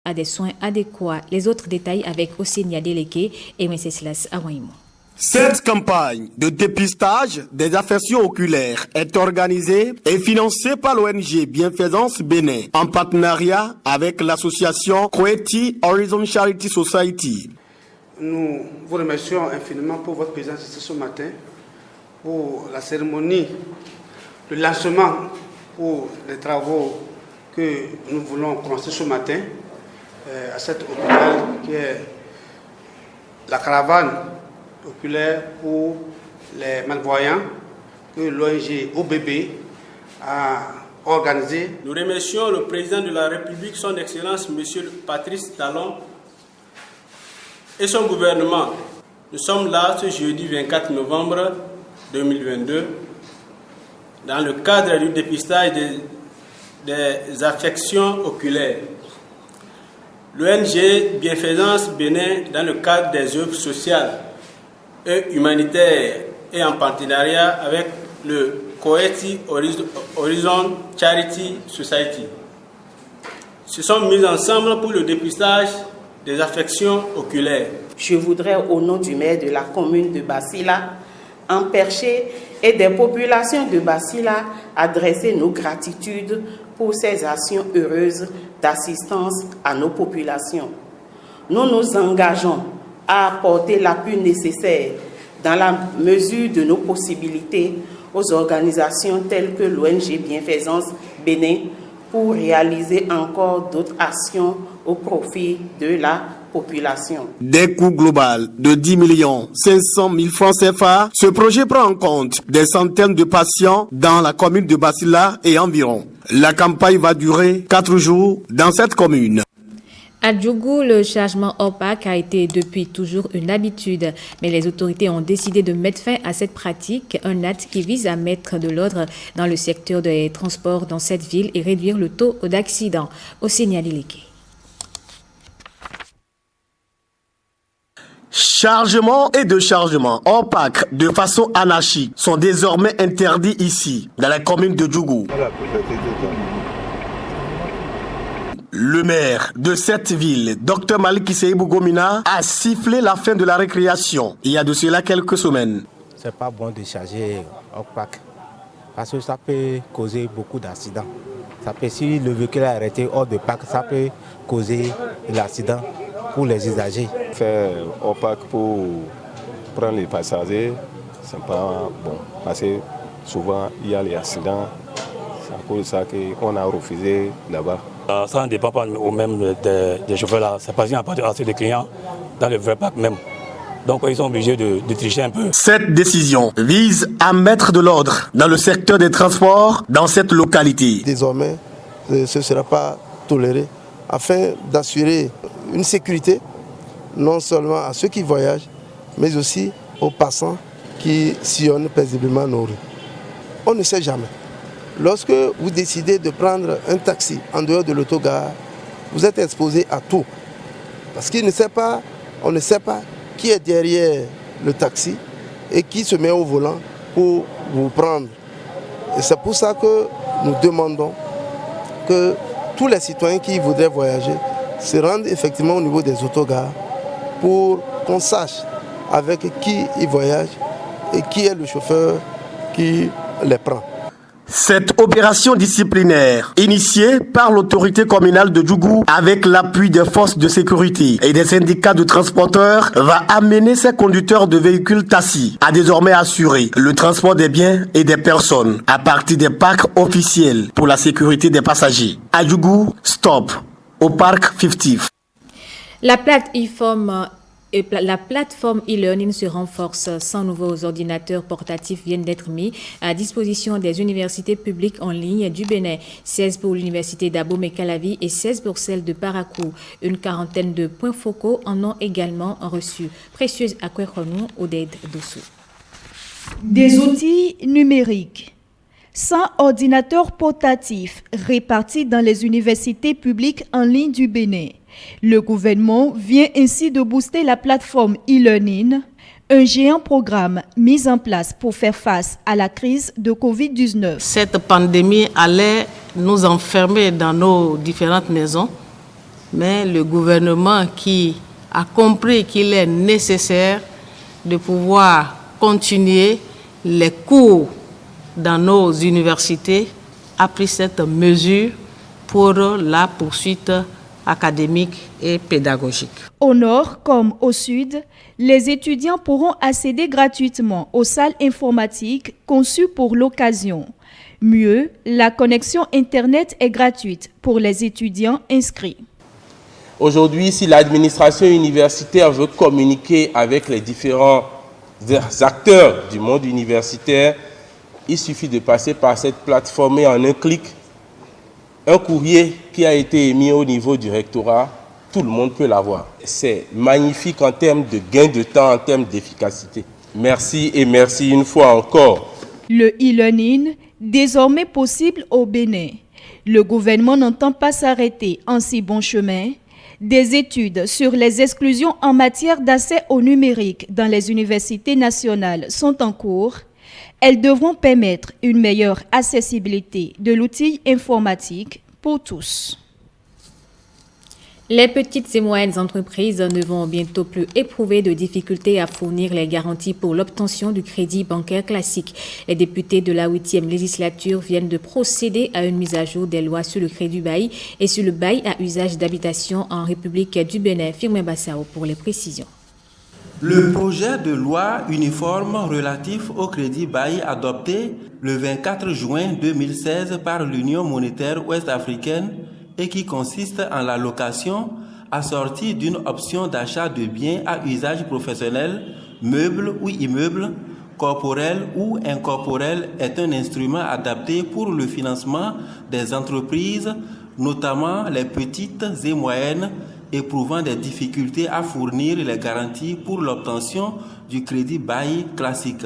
à des soins adéquats. Les autres détails avec Osenia Deleke et M. Silas Awaimo. Cette campagne de dépistage des affections oculaires est organisée et financée par l'ONG Bienfaisance Bénin en partenariat avec l'association Coeti Horizon Charity Society. Nous vous remercions infiniment pour votre présence ici ce matin, pour la cérémonie, le lancement pour les travaux que nous voulons commencer ce matin à cet hôpital qui est la caravane oculaire pour les malvoyants que l'ONG OBB a organisé. Nous remercions le président de la République, son Excellence, M. Patrice Talon, et son gouvernement. Nous sommes là ce jeudi 24 novembre 2022 dans le cadre du dépistage des affections oculaires. L'ONG Bienfaisance Bénin, dans le cadre des œuvres sociales et humanitaires et en partenariat avec le Coeti Horizon Charity Society, se sont mis ensemble pour le dépistage des affections oculaires. Je voudrais, au nom du maire de la commune de Basila, Emperché et des populations de Basila, adresser nos gratitudes pour ces actions heureuses d'assistance à nos populations. Nous nous engageons à apporter l'appui nécessaire dans la mesure de nos possibilités aux organisations telles que l'ONG Bienfaisance Bénin pour réaliser encore d'autres actions au profit de la population. Des coûts globaux de 10 500 000 francs CFA, ce projet prend en compte des centaines de patients dans la commune de Basila et environ. La campagne va durer 4 jours dans cette commune. À Djougou, le chargement opaque a été depuis toujours une habitude, mais les autorités ont décidé de mettre fin à cette pratique, un acte qui vise à mettre de l'ordre dans le secteur des transports dans cette ville et réduire le taux d'accidents. Osenia Deleke. Chargement et déchargement opaques de façon anarchique sont désormais interdits ici, dans la commune de Djougou. Le maire de cette ville, Dr Malik Seibou Gomina, a sifflé la fin de la récréation il y a de cela quelques semaines. C'est pas bon de charger opaque parce que ça peut causer beaucoup d'accidents. Si le véhicule est arrêté hors de parc, ça peut causer l'accident pour les usagers. Faire opaque pour prendre les passagers, c'est pas bon parce que souvent il y a les accidents. C'est à cause de ça qu'on a refusé là-bas. Ça ne dépend pas au même des chauffeurs là. C'est parce qu'il n'y a pas assez de clients dans le vrai parc même. Donc ils sont obligés de tricher un peu. Cette décision vise à mettre de l'ordre dans le secteur des transports dans cette localité. Désormais, ce ne sera pas toléré afin d'assurer une sécurité non seulement à ceux qui voyagent, mais aussi aux passants qui sillonnent paisiblement nos rues. On ne sait jamais. Lorsque vous décidez de prendre un taxi en dehors de l'autogare, vous êtes exposé à tout. Parce qu'on ne sait pas qui est derrière le taxi et qui se met au volant pour vous prendre. Et c'est pour ça que nous demandons que tous les citoyens qui voudraient voyager se rendent effectivement au niveau des autogares pour qu'on sache avec qui ils voyagent et qui est le chauffeur qui les prend. Cette opération disciplinaire, initiée par l'autorité communale de Djougou avec l'appui des forces de sécurité et des syndicats de transporteurs, va amener ces conducteurs de véhicules taxis à désormais assurer le transport des biens et des personnes à partir des parcs officiels pour la sécurité des passagers. À Djougou, stop au parc 50. La plateforme e-learning se renforce. 100 nouveaux ordinateurs portatifs viennent d'être mis à disposition des universités publiques en ligne du Bénin. 16 pour l'université d'Abomey-Calavi et 16 pour celle de Parakou. Une quarantaine de points focaux en ont également reçu. Précieuse Akwekonou, Oded Dossou. Des outils numériques. 100 ordinateurs portatifs répartis dans les universités publiques en ligne du Bénin. Le gouvernement vient ainsi de booster la plateforme e-learning, un géant programme mis en place pour faire face à la crise de Covid-19. Cette pandémie allait nous enfermer dans nos différentes maisons mais le gouvernement qui a compris qu'il est nécessaire de pouvoir continuer les cours dans nos universités a pris cette mesure pour la poursuite académique et pédagogique. Au nord comme au sud, les étudiants pourront accéder gratuitement aux salles informatiques conçues pour l'occasion. Mieux, la connexion Internet est gratuite pour les étudiants inscrits. Aujourd'hui, si l'administration universitaire veut communiquer avec les différents acteurs du monde universitaire, il suffit de passer par cette plateforme et en un clic, un courrier qui a été émis au niveau du rectorat, tout le monde peut l'avoir. C'est magnifique en termes de gain de temps, en termes d'efficacité. Merci et merci une fois encore. Le e-learning, désormais possible au Bénin. Le gouvernement n'entend pas s'arrêter en si bon chemin. Des études sur les exclusions en matière d'accès au numérique dans les universités nationales sont en cours. Elles devront permettre une meilleure accessibilité de l'outil informatique pour tous. Les petites et moyennes entreprises ne vont bientôt plus éprouver de difficultés à fournir les garanties pour l'obtention du crédit bancaire classique. Les députés de la 8e législature viennent de procéder à une mise à jour des lois sur le crédit bail et sur le bail à usage d'habitation en République du Bénin. Firmin Bassao pour les précisions. Le projet de loi uniforme relatif au crédit bail adopté le 24 juin 2016 par l'Union monétaire ouest-africaine et qui consiste en l'allocation assortie d'une option d'achat de biens à usage professionnel, meubles ou immeubles, corporels ou incorporels est un instrument adapté pour le financement des entreprises, notamment les petites et moyennes, éprouvant des difficultés à fournir les garanties pour l'obtention du crédit bail classique.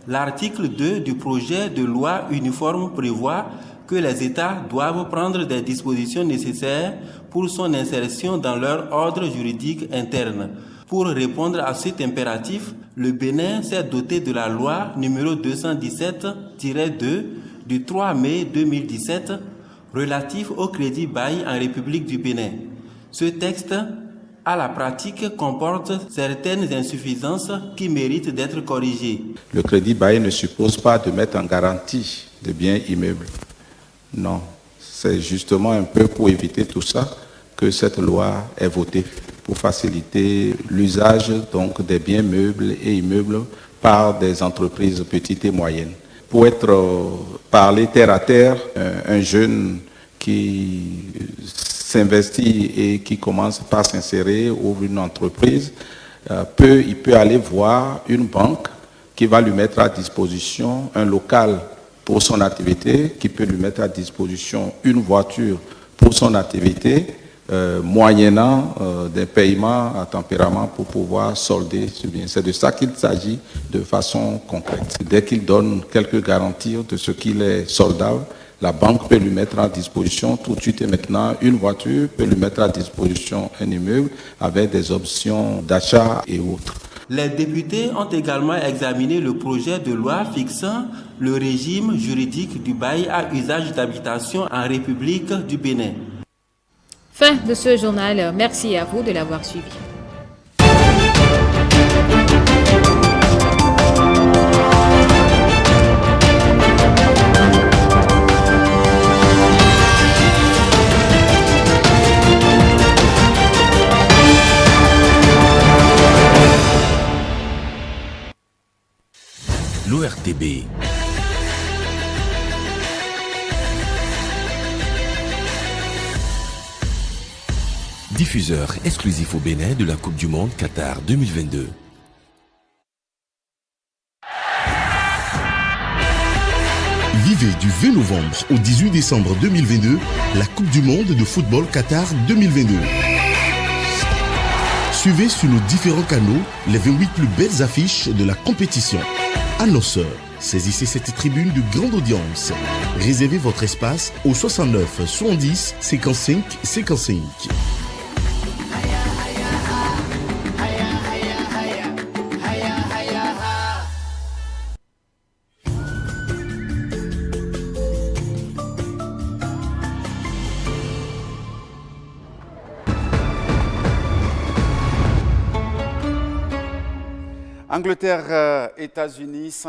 L'article 2 du projet de loi uniforme prévoit que les États doivent prendre des dispositions nécessaires pour son insertion dans leur ordre juridique interne. Pour répondre à cet impératif, le Bénin s'est doté de la loi numéro 217-2 du 3 mai 2017 relatif au crédit bail en République du Bénin. Ce texte, à la pratique, comporte certaines insuffisances qui méritent d'être corrigées. Le crédit bail ne suppose pas de mettre en garantie des biens immeubles. Non, c'est justement un peu pour éviter tout ça que cette loi est votée, pour faciliter l'usage donc des biens meubles et immeubles par des entreprises petites et moyennes. Pour parler terre à terre, un jeune qui s'investit et qui commence par s'insérer, ouvre une entreprise, il peut aller voir une banque qui va lui mettre à disposition un local pour son activité, qui peut lui mettre à disposition une voiture pour son activité, moyennant des paiements à tempérament pour pouvoir solder ce bien. C'est de ça qu'il s'agit de façon concrète. Dès qu'il donne quelques garanties de ce qu'il est soldable, la banque peut lui mettre à disposition tout de suite et maintenant une voiture, peut lui mettre à disposition un immeuble avec des options d'achat et autres. Les députés ont également examiné le projet de loi fixant le régime juridique du bail à usage d'habitation en République du Bénin. Fin de ce journal. Merci à vous de l'avoir suivi. L'ORTB. Diffuseur exclusif au Bénin de la Coupe du Monde Qatar 2022. Vivez du 20 novembre au 18 décembre 2022 la Coupe du Monde de football Qatar 2022. Suivez sur nos différents canaux les 28 plus belles affiches de la compétition. Annonceurs, saisissez cette tribune de grande audience. Réservez votre espace au 69 70 55 55. Angleterre, États-Unis,